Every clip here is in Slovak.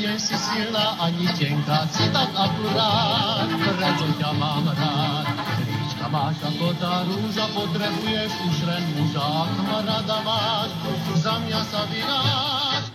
nie si silná ani tenká, si tak akurát, preto ťa mám rád. Líčka máš ako tá rúža, potrebuješ už len muža, ak ma rada máš, za mňa sa vynáš.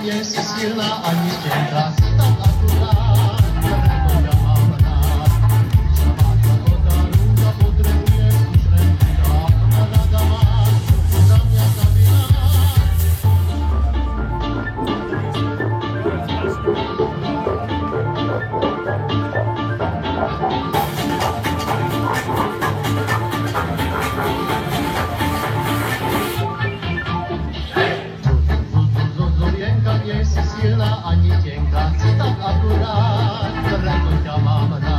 Nie si silná ani tenká, si tak akurát, preto ťa mám rád. Líčka máš ako tá rúža, potrebuješ už len muža, ak ma rada máš, za mňa sa vynáš. Nie si silná ani tenká, si tak akurát, preto ťa mám rád.